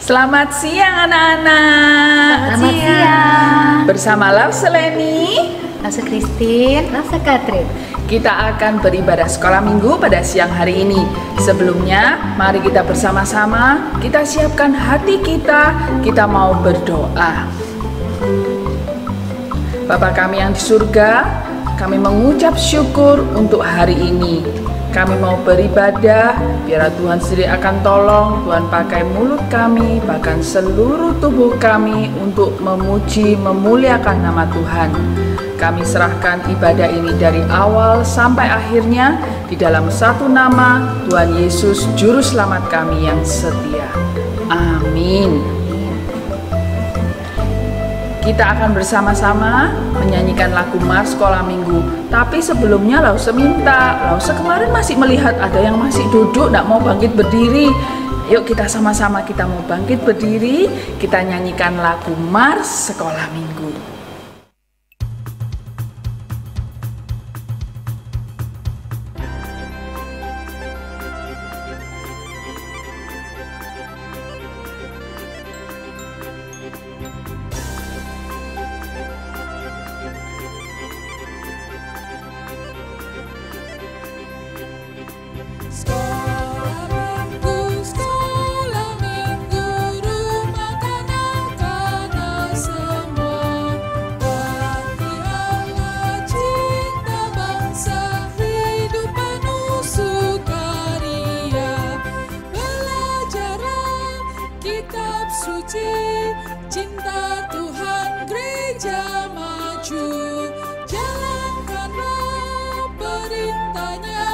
Selamat siang anak-anak. Selamat siang. Bersama Lause Leni, Lause Christine, Lause Catherine. kita akan beribadah sekolah minggu pada siang hari ini. Sebelumnya, mari kita bersama-sama, kita siapkan hati kita mau berdoa. Bapa kami yang di surga, kami mengucap syukur untuk hari ini. Kami mau beribadah, biar Tuhan sendiri akan tolong. Tuhan pakai mulut kami, bahkan seluruh tubuh kami untuk memuji, memuliakan nama Tuhan. Kami serahkan ibadah ini dari awal sampai akhirnya di dalam satu nama, Tuhan Yesus, Juru Selamat kami yang setia. Amin. Kita akan bersama-sama menyanyikan lagu Mars Sekolah Minggu. Tapi sebelumnya Lause minta, Lause kemarin masih melihat ada yang masih duduk, tidak mau bangkit berdiri. Yuk kita sama-sama kita mau bangkit berdiri, kita nyanyikan lagu Mars Sekolah Minggu. Cinta Tuhan gereja maju, jalankanlah perintahnya,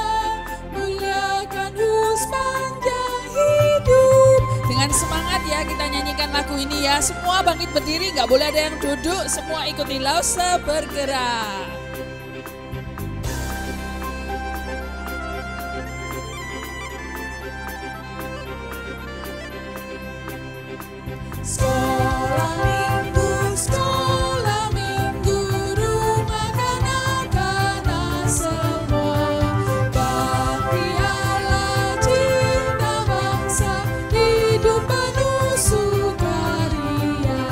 muliakan sepanjang hidup. Dengan semangat ya kita nyanyikan lagu ini ya. Semua bangkit berdiri, nggak boleh ada yang duduk. Semua ikuti Lause bergerak. Sekolah minggu, rumah kanak-kanak semua. Bakti Allah, cinta bangsa, hidup penuh sukaria.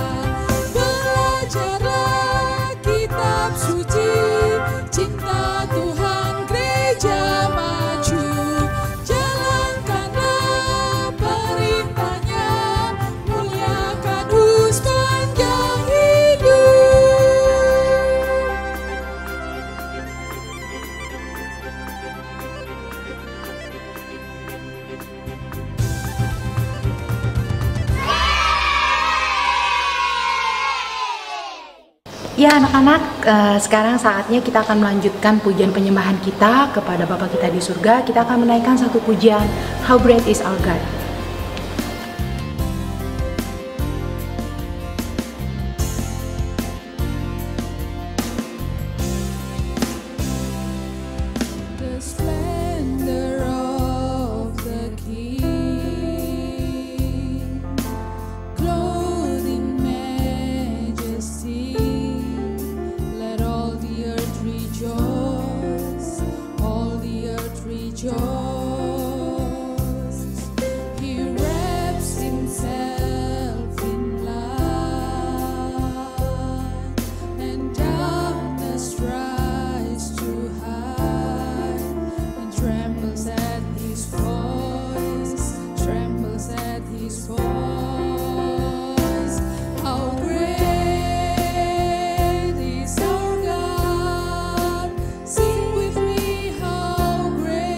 Belajarlah kitab suci, cinta Tuhan gereja maju. Jalankanlah perintahnya, muliakan sepanjang hidup. Ya anak-anak, sekarang saatnya kita akan melanjutkan pujian penyembahan kita kepada Bapa kita di surga. Kita akan menaikkan satu pujian, How Great is Our God. The splendor of the King, clothed in majesty, let all the earth rejoice, all the earth rejoice. He wraps himself in light, and darkness tries to hide, and trembles at his voice, trembles at his voice. How great is our God, sing with me, how great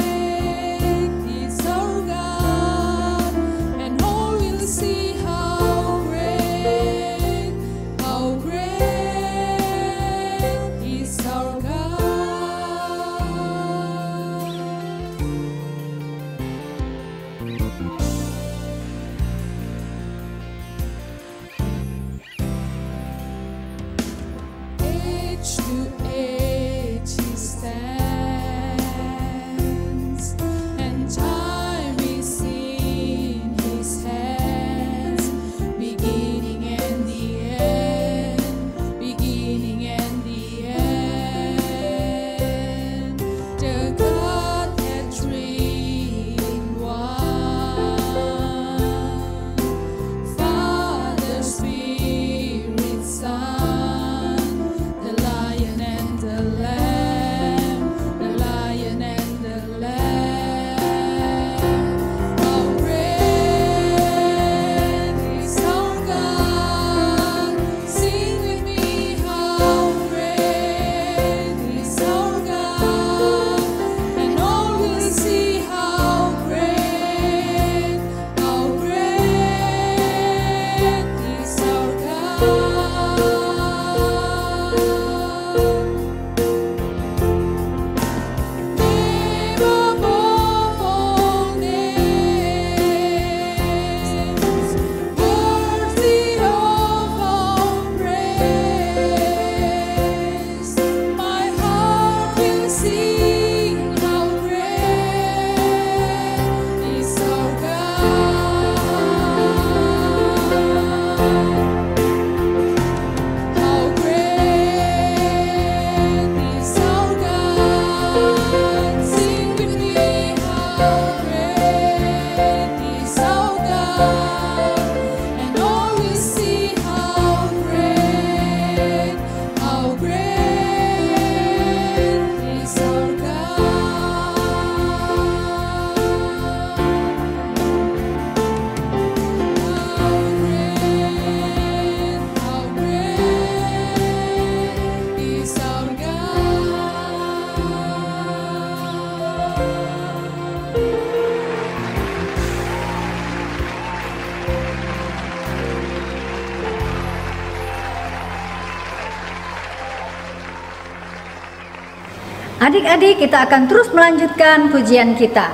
Adik-adik, kita akan terus melanjutkan pujian kita.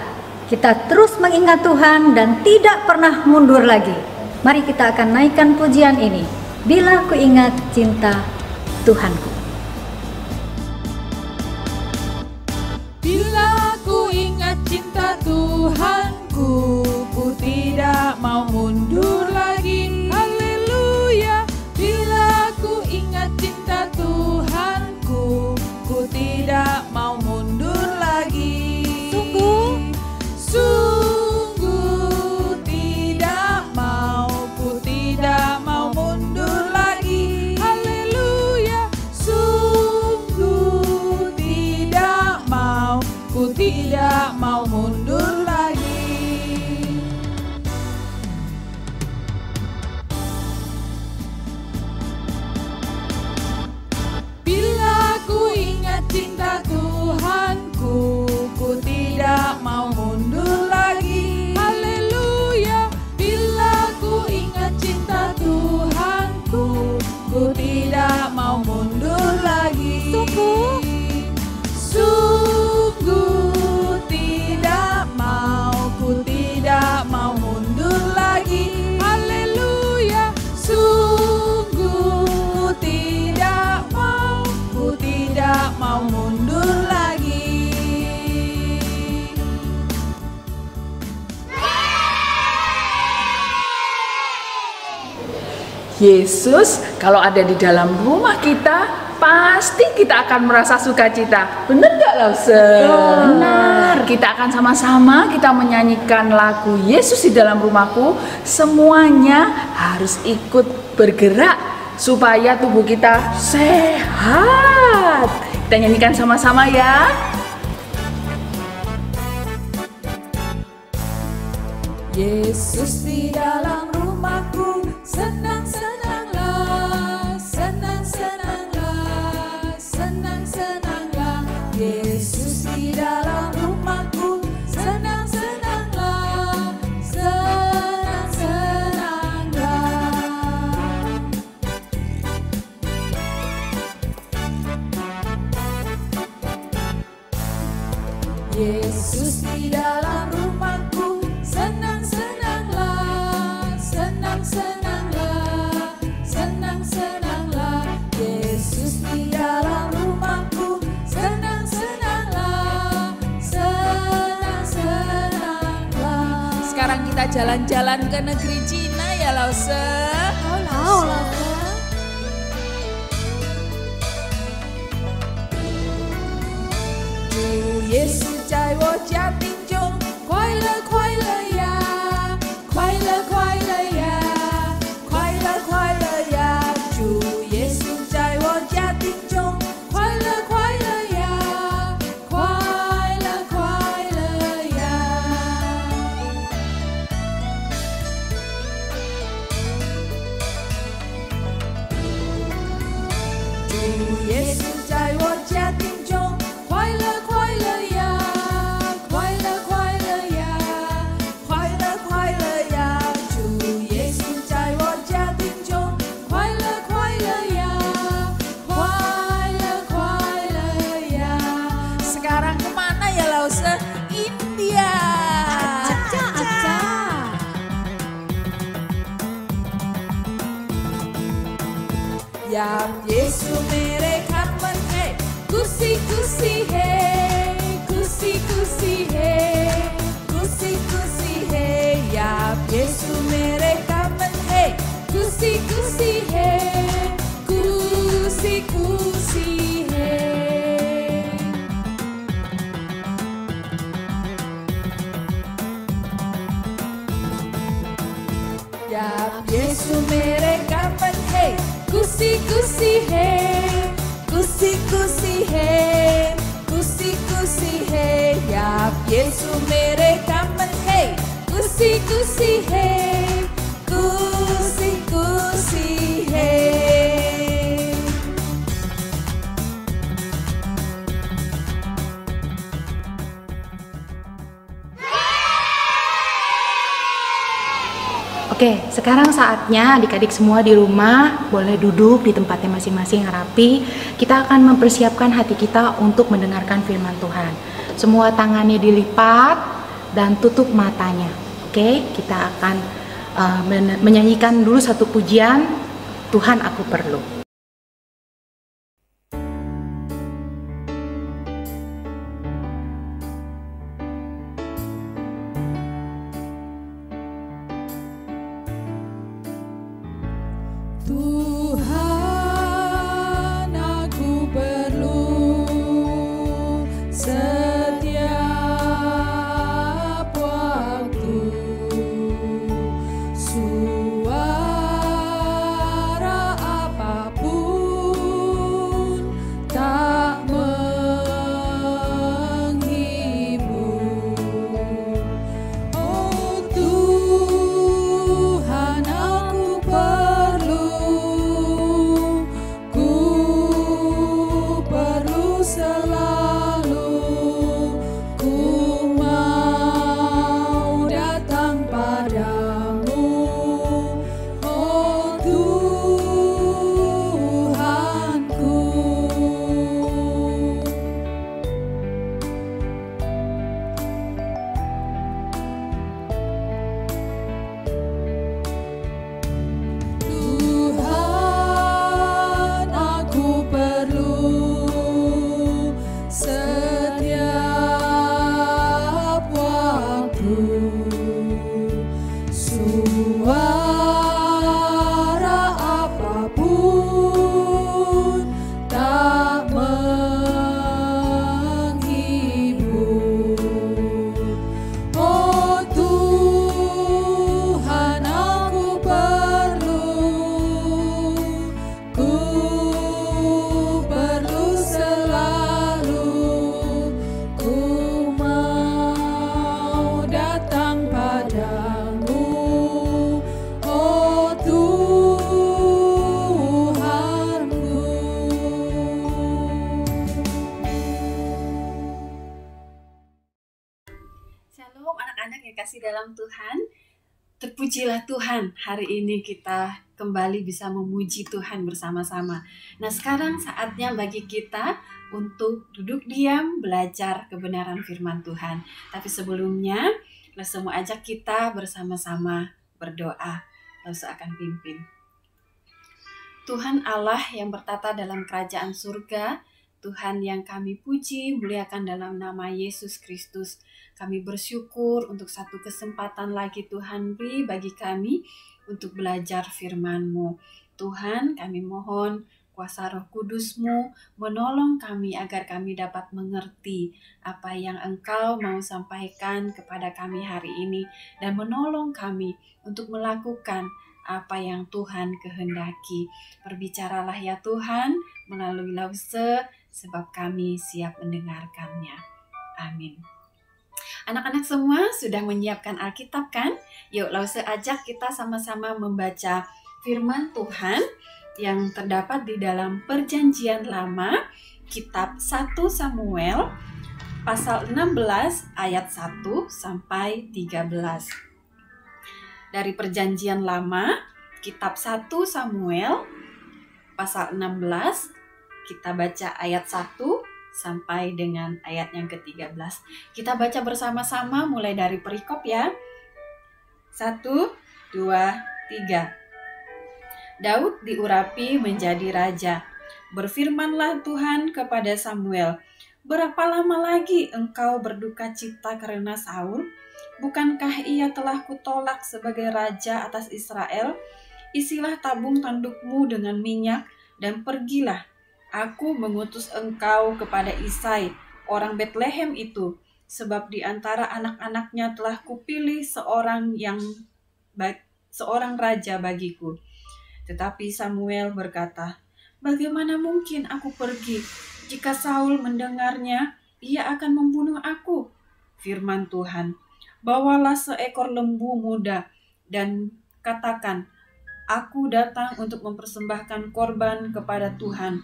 Kita terus mengingat Tuhan dan tidak pernah mundur lagi. Mari kita akan naikkan pujian ini. Bila ku ingat cinta Tuhanku. Bila ku ingat cinta Tuhanku, ku tidak mau mundur lagi. Haleluya. Bila ku ingat cinta Tuhanku, ku tidak mau mundur lagi. Sungguh tidak mau, ku tidak mau mundur lagi. Haleluya. Sungguh tidak mau, ku tidak mau mundur lagi. Bila ku ingat cinta Tuhanku, ku tidak mau mundur lagi. Haleluya. Bila ku ingat cinta Tuhanku, ku tidak mau mundur lagi. Sungguh tidak mau, ku tidak mau mundur lagi. Haleluya. Sungguh tidak mau, ku tidak mau mundur lagi. Yesus kalau ada di dalam rumah kita, pasti kita akan merasa sukacita. Bener gak Lause? Benar. Kita akan sama-sama kita menyanyikan lagu Yesus di dalam rumahku. Semuanya harus ikut bergerak supaya tubuh kita sehat. Kita nyanyikan sama-sama ya. Yesus di dalam rumahku, senang-senanglah, senang-senanglah, senang-senanglah. Yesus di dalam rumahku, senang-senanglah, senang-senanglah. Yesus di dalam rumahku, senang-senanglah, senang-senanglah, senang-senanglah. Yesus di dalam rumahku, senang-senanglah, senang-senanglah. Sekarang kita jalan-jalan ke negeri Cina ya Lause. Lause. 主耶稣在我家庭中，快乐快乐呀，快乐快乐呀，快乐快乐呀。主耶稣在我家庭中，快乐快乐呀，快乐快乐呀。主耶稣在我家庭中。快乐快乐呀，快乐快乐呀，快乐快乐呀！主耶稣在我家庭中，快乐快乐呀，快乐快乐呀！ Sekarang kemana ya Lause? India. Aca. Ya Yesu mereka menhe, kusi-kusi he, kusi-kusi he, kusi-kusi he. Ya Yesu mereka menhe, kusi-kusi he, kusi-kusi he. Ya Yesu mereka menhe, kusi-kusi he, kusi-kusi he, kusi-kusi he. Ya Yesu mereka menhe, kusi-kusi he, kusi-kusi he. Oke, sekarang saatnya adik-adik semua di rumah boleh duduk di tempatnya masing-masing yang rapi. Kita akan mempersiapkan hati kita untuk mendengarkan firman Tuhan. Semua tangannya dilipat dan tutup matanya. Oke, kita akan menyanyikan dulu satu pujian, Tuhan Aku Perlu. Tuhan, aku perlu setiap waktu suara apapun tak menghibur. Oh Tuhan, aku perlu selalu, ku mau datang padamu. Oh Tuhanku, Tuhan, aku perlu setiap waktu suara apapun tak menghibur. Oh Tuhan, aku perlu, ku perlu selalu, ku mau datang padamu. Oh Tuhanku. Shalom anak-anak yang kasih dalam Tuhan. Terpujilah Tuhan, hari ini kita kembali bisa memuji Tuhan bersama-sama. Nah, sekarang saatnya bagi kita untuk duduk diam, belajar kebenaran firman Tuhan. Tapi sebelumnya, langsung ajak kita bersama-sama berdoa. Langsung akan pimpin. Tuhan Allah yang bertata dalam kerajaan surga, Tuhan yang kami puji, muliakan dalam nama Yesus Kristus. Kami bersyukur untuk satu kesempatan lagi Tuhan beri bagi kami untuk belajar firman-Mu. Tuhan, kami mohon kuasa Roh Kudus-Mu menolong kami agar kami dapat mengerti apa yang Engkau mau sampaikan kepada kami hari ini dan menolong kami untuk melakukan apa yang Tuhan kehendaki. Berbicaralah ya Tuhan melalui Lause, sebab kami siap mendengarkannya. Amin. Anak-anak semua sudah menyiapkan Alkitab kan? Yuk Lause ajak kita sama-sama membaca firman Tuhan yang terdapat di dalam Perjanjian Lama, kitab 1 Samuel, pasal 16 ayat 1 sampai 13. Dari Perjanjian Lama, kitab 1 Samuel, pasal 16, kita baca ayat 1 sampai dengan ayat yang ke-13. Kita baca bersama-sama mulai dari perikop ya. 1, 2, 3. Daud diurapi menjadi raja. Berfirmanlah Tuhan kepada Samuel, "Berapa lama lagi engkau berduka cita karena Saul? Bukankah ia telah kutolak sebagai raja atas Israel? Isilah tabung tandukmu dengan minyak dan pergilah. Aku mengutus engkau kepada Isai, orang Betlehem itu, sebab di antara anak-anaknya telah kupilih seorang raja bagiku." Tetapi Samuel berkata, "Bagaimana mungkin aku pergi? Jika Saul mendengarnya, ia akan membunuh aku." Firman Tuhan, "Bawalah seekor lembu muda dan katakan, aku datang untuk mempersembahkan korban kepada Tuhan.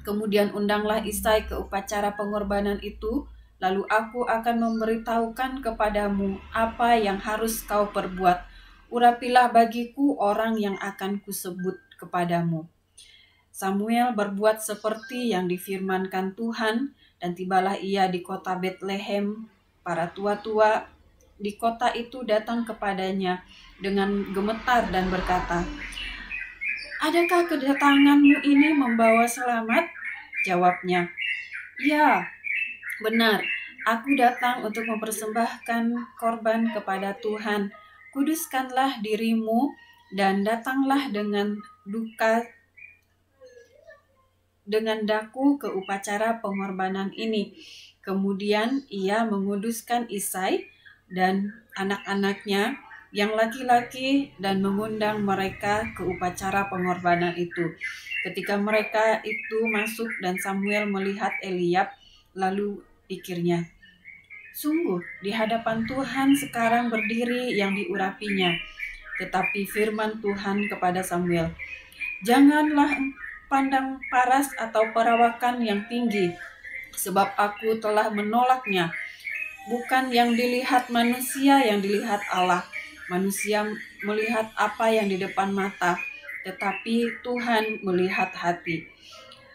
Kemudian undanglah Isai ke upacara pengorbanan itu, lalu aku akan memberitahukan kepadamu apa yang harus kau perbuat. urapilah bagiku orang yang akan kusebut kepadamu." Samuel berbuat seperti yang difirmankan Tuhan, dan tibalah ia di kota Betlehem. Para tua-tua di kota itu datang kepadanya dengan gemetar dan berkata, "Adakah kedatanganmu ini membawa selamat?" Jawabnya, "Ya, benar. Aku datang untuk mempersembahkan korban kepada Tuhan. Kuduskanlah dirimu dan datanglah dengan daku ke upacara pengorbanan ini." Kemudian ia menguduskan Isai dan anak-anaknya yang laki-laki dan mengundang mereka ke upacara pengorbanan itu. Ketika mereka itu masuk dan Samuel melihat Eliab, lalu pikirnya, "Sungguh di hadapan Tuhan sekarang berdiri yang diurapinya." Tetapi firman Tuhan kepada Samuel, "Janganlah pandang paras atau perawakan yang tinggi, sebab aku telah menolaknya. Bukan yang dilihat manusia yang dilihat Allah. Manusia melihat apa yang di depan mata, tetapi Tuhan melihat hati."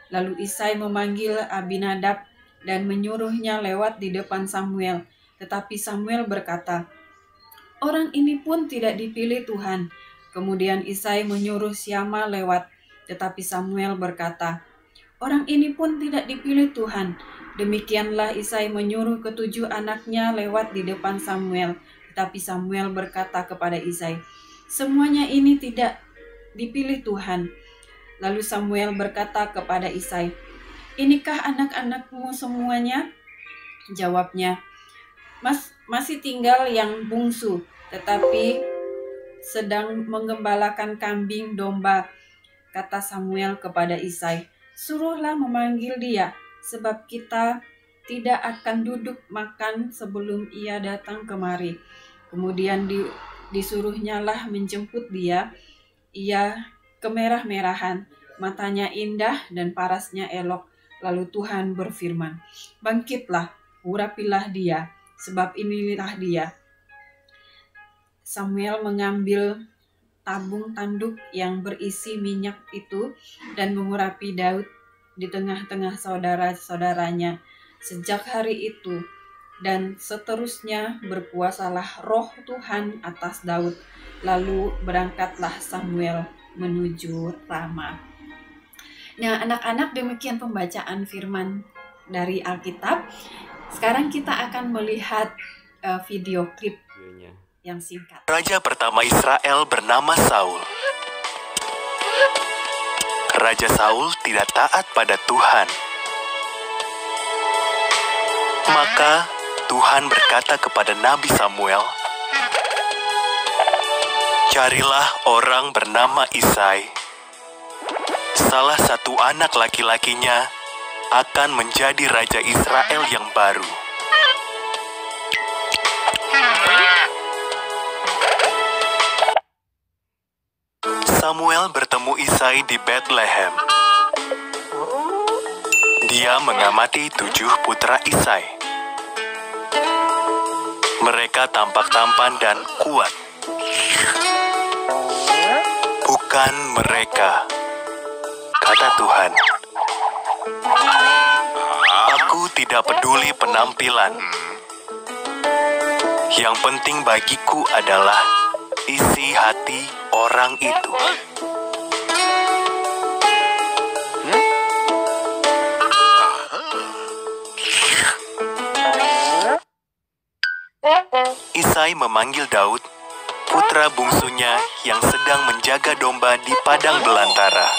Lalu Isai memanggil Abinadab dan menyuruhnya lewat di depan Samuel. Tetapi Samuel berkata, "Orang ini pun tidak dipilih Tuhan." Kemudian Isai menyuruh Syama lewat. Tetapi Samuel berkata, "Orang ini pun tidak dipilih Tuhan." Demikianlah Isai menyuruh ketujuh anaknya lewat di depan Samuel. Tetapi Samuel berkata kepada Isai, "Semuanya ini tidak dipilih Tuhan." Lalu Samuel berkata kepada Isai, "Inikah anak-anakmu semuanya?" Jawabnya, Masih tinggal yang bungsu, tetapi sedang menggembalakan kambing domba." Kata Samuel kepada Isai, "Suruhlah memanggil dia, sebab kita tidak akan duduk makan sebelum ia datang kemari." Kemudian disuruhnyalah menjemput dia. Ia kemerah-merahan, matanya indah dan parasnya elok. Lalu Tuhan berfirman, "Bangkitlah, urapilah dia, sebab inilah dia." Samuel mengambil tabung tanduk yang berisi minyak itu dan mengurapi Daud di tengah-tengah saudara-saudaranya. Sejak hari itu dan seterusnya berkuasalah roh Tuhan atas Daud. Lalu berangkatlah Samuel menuju Rama. Nah, anak-anak, demikian pembacaan firman dari Alkitab. Sekarang kita akan melihat video klip yang singkat. Raja pertama Israel bernama Saul. Raja Saul tidak taat pada Tuhan. Maka Tuhan berkata kepada Nabi Samuel, "Carilah orang bernama Isai. Salah satu anak laki-lakinya akan menjadi raja Israel yang baru." Samuel bertemu Isai di Bethlehem. Dia mengamati 7 putra Isai. Mereka tampak tampan dan kuat. "Bukan mereka," kata Tuhan. "Aku tidak peduli penampilan. Yang penting bagiku adalah isi hati orang itu." Isai memanggil Daud, putra bungsunya yang sedang menjaga domba di padang belantara.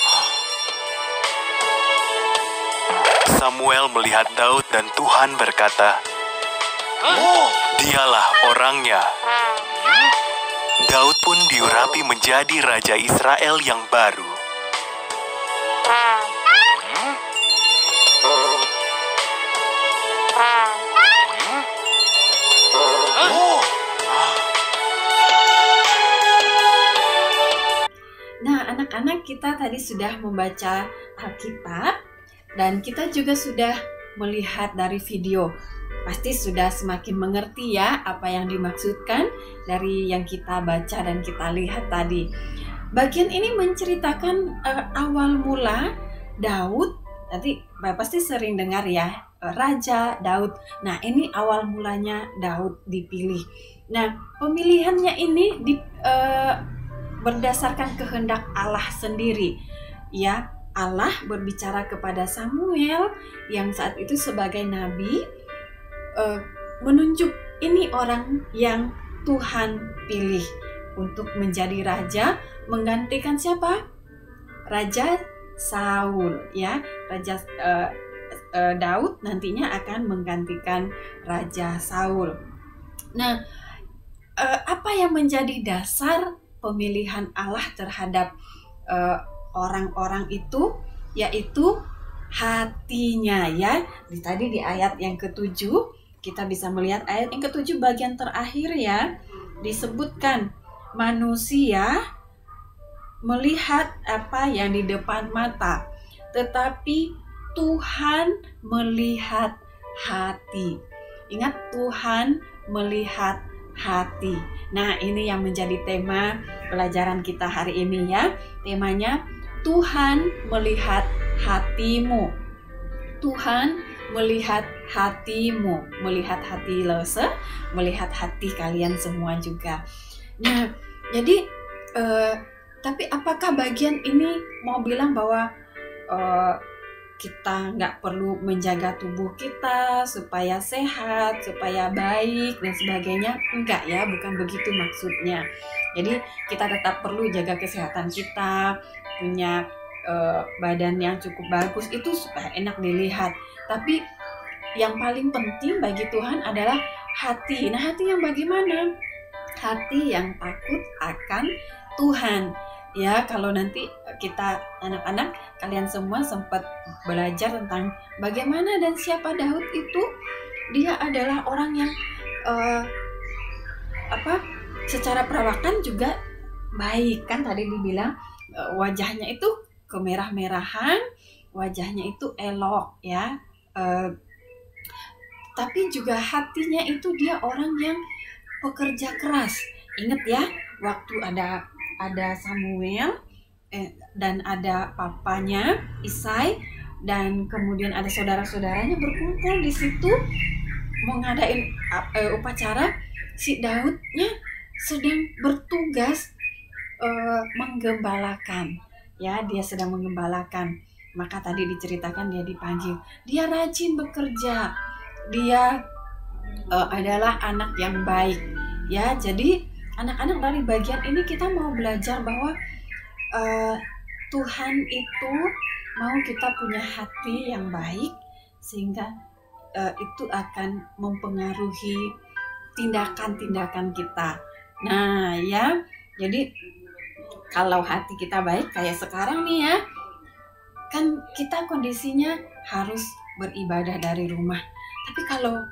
Samuel melihat Daud dan Tuhan berkata, "Dialah orangnya." Daud pun diurapi menjadi raja Israel yang baru. Nah, anak-anak, kita tadi sudah membaca Alkitab dan kita juga sudah melihat dari video pasti sudah semakin mengerti ya apa yang dimaksudkan dari yang kita baca dan kita lihat tadi. Bagian ini menceritakan awal mula Daud. Nanti pasti sering dengar ya, Raja Daud. Nah, ini awal mulanya Daud dipilih. Nah, pemilihannya ini berdasarkan kehendak Allah sendiri. Ya, Allah berbicara kepada Samuel yang saat itu sebagai nabi, menunjuk ini orang yang Tuhan pilih untuk menjadi raja, menggantikan siapa? Raja Saul, ya. Raja Daud nantinya akan menggantikan Raja Saul. Nah, apa yang menjadi dasar pemilihan Allah terhadap orang-orang itu? Yaitu hatinya, ya. Tadi di ayat yang ke-7 kita bisa melihat ayat yang ke-7 bagian terakhir ya, disebutkan manusia melihat apa yang di depan mata, tetapi Tuhan melihat hati. Ingat, Tuhan melihat hati. Nah, ini yang menjadi tema pelajaran kita hari ini ya. Temanya Tuhan melihat hatimu. Tuhan melihat hatimu, melihat hati Lose, melihat hati kalian semua juga. Nah, jadi tapi apakah bagian ini mau bilang bahwa kita nggak perlu menjaga tubuh kita supaya sehat, supaya baik dan sebagainya? Enggak ya, bukan begitu maksudnya. Jadi kita tetap perlu jaga kesehatan kita, punya badan yang cukup bagus, itu supaya enak dilihat. Tapi yang paling penting bagi Tuhan adalah hati. Nah, hati yang bagaimana? Hati yang takut akan Tuhan. Ya, kalau nanti kita anak-anak, kalian semua sempat belajar tentang bagaimana dan siapa Daud itu. Dia adalah orang yang secara perawakan juga baik, kan tadi dibilang wajahnya itu kemerah-merahan, wajahnya itu elok ya. Tapi juga hatinya itu dia orang yang pekerja keras. Ingat ya, waktu ada Samuel dan ada papanya Isai, dan kemudian ada saudara-saudaranya berkumpul di situ mau ngadain upacara. Si Daudnya sedang bertugas menggembalakan, ya, dia sedang menggembalakan. Maka tadi diceritakan dia dipanggil. Dia rajin bekerja, dia adalah anak yang baik, ya. Jadi anak-anak, dari bagian ini kita mau belajar bahwa Tuhan itu mau kita punya hati yang baik, sehingga itu akan mempengaruhi tindakan-tindakan kita. Nah ya, jadi kalau hati kita baik kayak sekarang nih ya, kan kita kondisinya harus beribadah dari rumah. Tapi kalau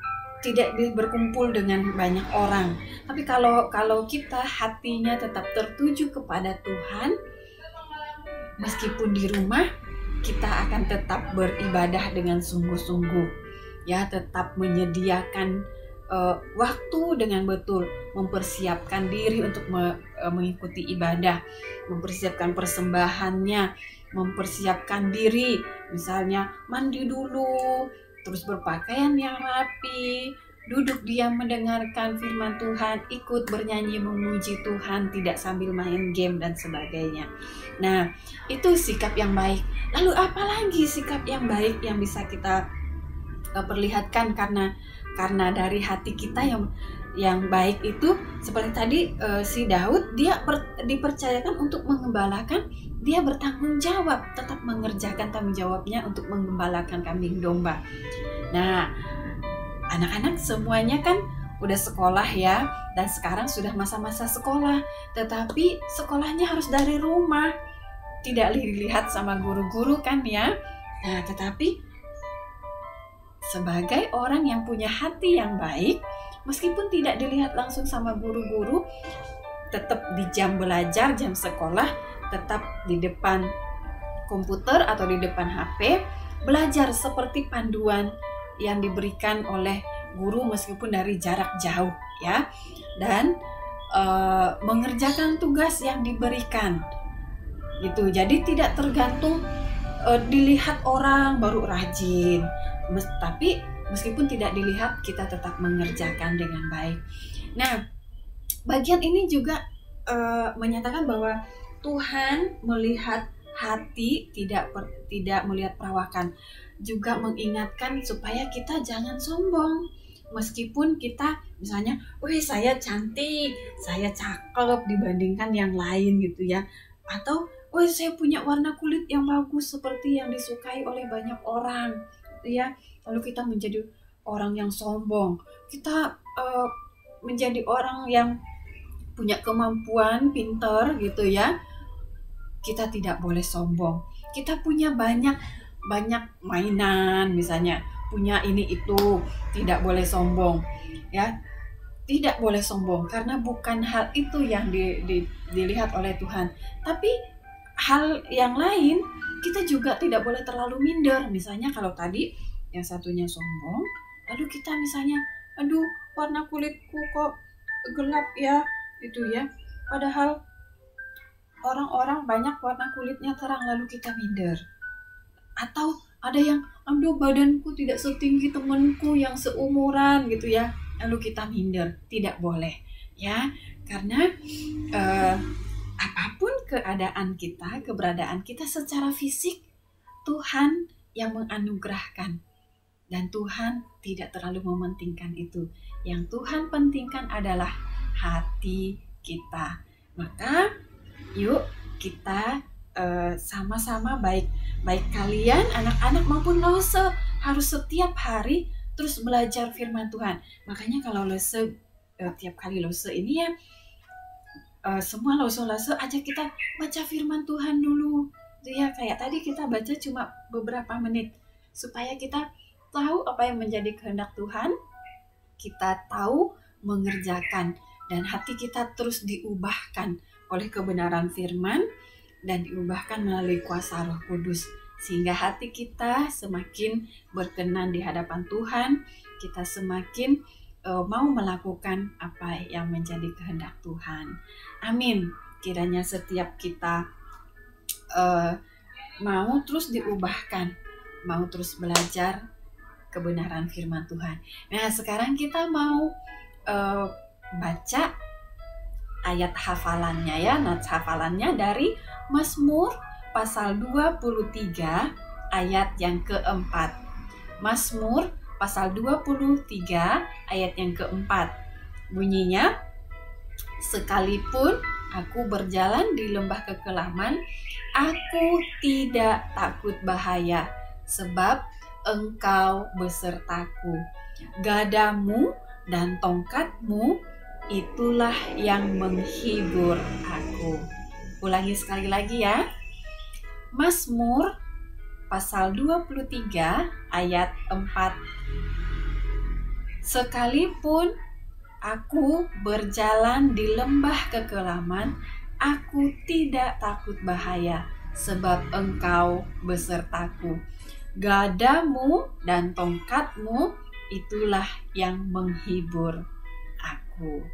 tidak berkumpul dengan banyak orang, tapi kalau kita hatinya tetap tertuju kepada Tuhan, meskipun di rumah kita akan tetap beribadah dengan sungguh-sungguh, ya, tetap menyediakan waktu dengan betul, mempersiapkan diri untuk mengikuti ibadah, mempersiapkan persembahannya, mempersiapkan diri, misalnya mandi dulu, terus berpakaian yang rapi, duduk diam mendengarkan firman Tuhan, ikut bernyanyi memuji Tuhan, tidak sambil main game dan sebagainya. Nah, itu sikap yang baik. Lalu apa lagi sikap yang baik yang bisa kita perlihatkan karena dari hati kita yang baik itu, seperti tadi si Daud, dia dipercayakan untuk mengembalakan, dia bertanggung jawab, tetap mengerjakan tanggung jawabnya untuk menggembalakan kambing domba. Nah, anak-anak semuanya kan udah sekolah ya, dan sekarang sudah masa-masa sekolah, tetapi sekolahnya harus dari rumah, tidak dilihat sama guru-guru kan ya. Nah, tetapi sebagai orang yang punya hati yang baik, meskipun tidak dilihat langsung sama guru-guru, tetap di jam belajar, jam sekolah, tetap di depan komputer atau di depan HP, belajar seperti panduan yang diberikan oleh guru meskipun dari jarak jauh ya, dan mengerjakan tugas yang diberikan gitu. Jadi tidak tergantung dilihat orang baru rajin, tapi meskipun tidak dilihat kita tetap mengerjakan dengan baik. Nah, bagian ini juga menyatakan bahwa Tuhan melihat hati, tidak melihat perawakan. Juga mengingatkan supaya kita jangan sombong. Meskipun kita misalnya, wih saya cantik, saya cakep dibandingkan yang lain gitu ya. Atau, wih saya punya warna kulit yang bagus seperti yang disukai oleh banyak orang gitu ya. Lalu kita menjadi orang yang sombong. Kita menjadi orang yang punya kemampuan, pinter gitu ya. Kita tidak boleh sombong. Kita punya banyak mainan misalnya, punya ini itu, tidak boleh sombong ya. Tidak boleh sombong karena bukan hal itu yang dilihat oleh Tuhan. Tapi hal yang lain kita juga tidak boleh terlalu minder. Misalnya kalau tadi yang satunya sombong, lalu kita misalnya, aduh warna kulitku kok gelap ya itu ya. Padahal orang-orang banyak warna kulitnya terang, lalu kita minder. Atau ada yang, aduh badanku tidak setinggi temanku yang seumuran gitu ya, lalu kita minder. Tidak boleh ya, karena apapun keadaan kita, keberadaan kita secara fisik, Tuhan yang menganugerahkan. Dan Tuhan tidak terlalu mementingkan itu. Yang Tuhan pentingkan adalah hati kita. Maka yuk kita sama-sama, baik kalian anak-anak maupun Lose, harus setiap hari terus belajar firman Tuhan. Makanya kalau Lose tiap kali Lose ini ya, semua Lose ajak kita baca firman Tuhan dulu ya. Kayak tadi kita baca cuma beberapa menit supaya kita tahu apa yang menjadi kehendak Tuhan, kita tahu mengerjakan, dan hati kita terus diubahkan oleh kebenaran firman dan diubahkan melalui kuasa Roh Kudus, sehingga hati kita semakin berkenan di hadapan Tuhan. Kita semakin mau melakukan apa yang menjadi kehendak Tuhan. Amin. Kiranya setiap kita mau terus diubahkan, mau terus belajar kebenaran firman Tuhan. Nah, sekarang kita mau baca ayat hafalannya ya, nats hafalannya dari Mazmur pasal 23 ayat yang keempat. Mazmur pasal 23 ayat yang keempat. Bunyinya, sekalipun aku berjalan di lembah kekelaman, aku tidak takut bahaya, sebab Engkau besertaku. Gadamu dan tongkatmu itulah yang menghibur aku. Ulangi sekali lagi ya. Mazmur pasal 23 ayat 4. Sekalipun aku berjalan di lembah kekelaman, aku tidak takut bahaya, sebab Engkau besertaku. Gadamu dan tongkatmu itulah yang menghibur aku.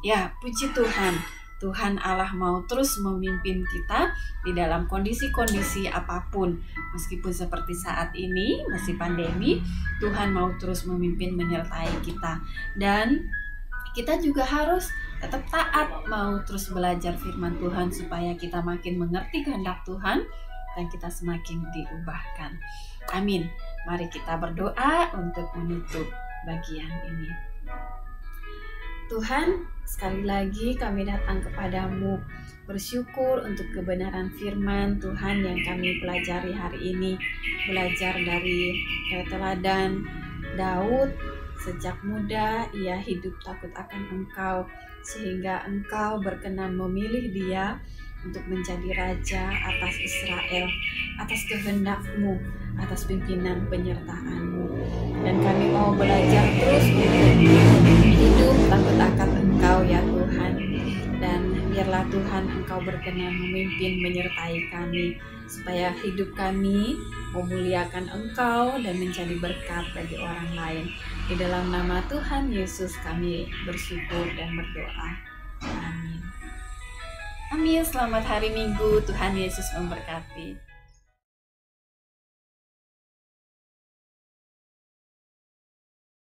Ya, puji Tuhan. Tuhan Allah mau terus memimpin kita di dalam kondisi-kondisi apapun. Meskipun seperti saat ini masih pandemi, Tuhan mau terus memimpin, menyertai kita. Dan kita juga harus tetap taat, mau terus belajar firman Tuhan supaya kita makin mengerti kehendak Tuhan dan kita semakin diubahkan. Amin. Mari kita berdoa untuk menutup bagian ini. Tuhan, sekali lagi kami datang kepadamu bersyukur untuk kebenaran firman Tuhan yang kami pelajari hari ini. Belajar dari teladan Daud, sejak muda ia hidup takut akan Engkau, sehingga Engkau berkenan memilih dia untuk menjadi raja atas Israel, atas kehendak-Mu, atas pimpinan penyertaan-Mu. Dan kami mau belajar terus untuk hidup takut akan Engkau ya Tuhan. Dan biarlah Tuhan Engkau berkenan memimpin, menyertai kami, supaya hidup kami memuliakan Engkau dan menjadi berkat bagi orang lain. Di dalam nama Tuhan Yesus kami bersyukur dan berdoa. Amin. Amin. Selamat hari Minggu. Tuhan Yesus memberkati.